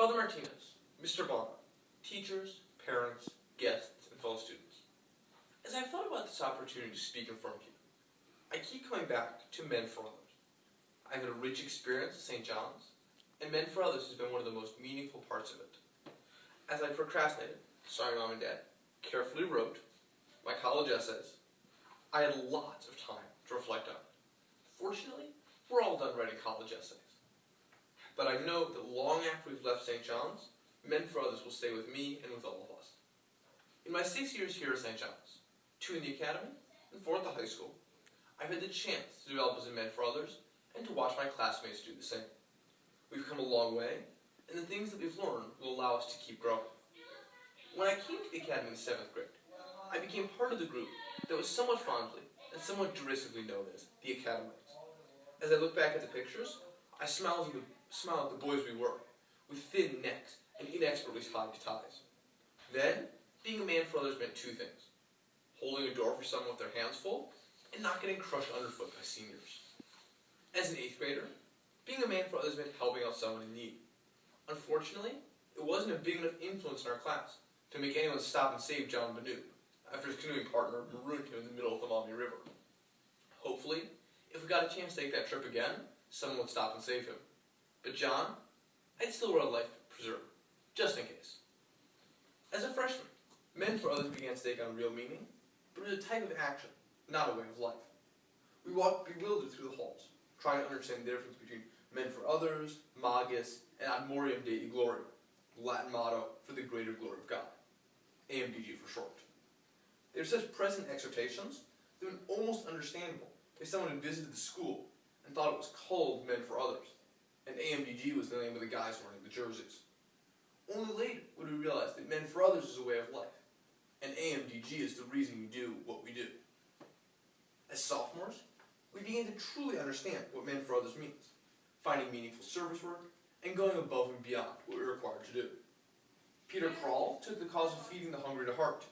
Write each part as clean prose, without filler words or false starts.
Father Martinez, Mr. Bonner, teachers, parents, guests, and fellow students. As I've thought about this opportunity to speak in front of you, I keep coming back to Men for Others. I've had a rich experience at St. John's, and Men for Others has been one of the most meaningful parts of it. As I procrastinated, sorry Mom and Dad, carefully wrote my college essays, I had lots of time to reflect on it. Fortunately, we're all done writing college essays. But I know that long after we've left St. John's, Men for Others will stay with me and with all of us. In my 6 years here at St. John's, 2 in the academy and 4 at the high school, I've had the chance to develop as a Men for Others and to watch my classmates do the same. We've come a long way, and the things that we've learned will allow us to keep growing. When I came to the academy in 7th grade, I became part of the group that was somewhat fondly and somewhat derisively known as the Academites. As I look back at the pictures, I smile at the boys we were, with thin necks and inexpertly tied ties. Then, being a Man for Others meant 2 things: holding a door for someone with their hands full, and not getting crushed underfoot by seniors. As an 8th grader, being a Man for Others meant helping out someone in need. Unfortunately, it wasn't a big enough influence in our class to make anyone stop and save John Banu after his canoeing partner marooned him in the middle of the Maumee River. Hopefully, if we got a chance to take that trip again, someone would stop and save him. But John, I'd still wear a life preserver, just in case. As a freshman, Men for Others began to take on real meaning, but it was a type of action, not a way of life. We walked bewildered through the halls, trying to understand the difference between Men for Others, Magus, and Ad Moriam Dei Gloria, the Latin motto for the greater glory of God, AMDG for short. They were such present exhortations that were almost understandable if someone had visited the school and thought it was called Men for Others, and AMDG was the name of the guys wearing the jerseys. Only later would we realize that Men for Others is a way of life, and AMDG is the reason we do what we do. As sophomores, we began to truly understand what Men for Others means, finding meaningful service work, and going above and beyond what we're required to do. Peter Krall took the cause of feeding the hungry to heart.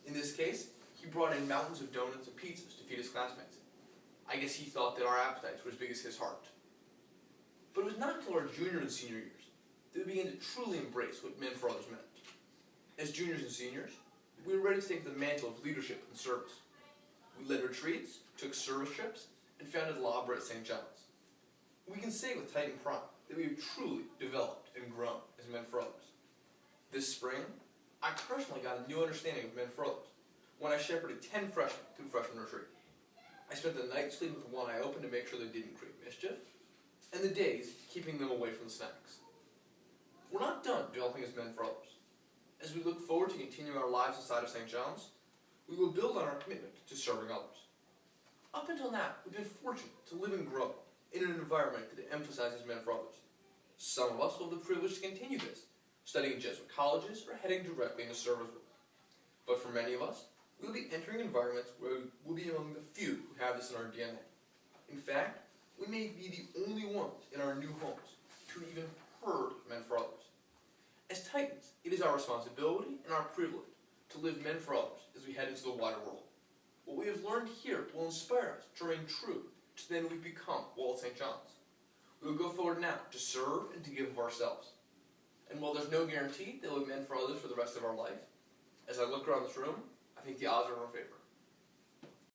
In this case, he brought in mountains of donuts and pizzas to feed his classmates. I guess he thought that our appetites were as big as his heart. But it was not until our junior and senior years that we began to truly embrace what Men for Others meant. As juniors and seniors, we were ready to take the mantle of leadership and service. We led retreats, took service trips, and founded Labra at St. John's. We can say with Titan pride that we have truly developed and grown as Men for Others. This spring, I personally got a new understanding of Men for Others when I shepherded 10 freshmen through freshman retreat. I spent the night sleeping with one eye open to make sure they didn't create mischief, and the days keeping them away from the snacks. We're not done developing as Men for Others. As we look forward to continuing our lives inside of St. John's, we will build on our commitment to serving others. Up until now, we've been fortunate to live and grow in an environment that emphasizes Men for Others. Some of us will have the privilege to continue this, studying Jesuit colleges or heading directly into service work. But for many of us, we'll be entering environments where we'll be among the few who have this in our DNA. In fact, we may be the only ones in our new homes to even heard of Men for Others. As Titans, it is our responsibility and our privilege to live Men for Others as we head into the wider world. What we have learned here will inspire us to remain true to the men we've become while at St. John's. We will go forward now to serve and to give of ourselves. And while there's no guarantee that we'll be Men for Others for the rest of our life, as I look around this room, I think the odds are in our favor.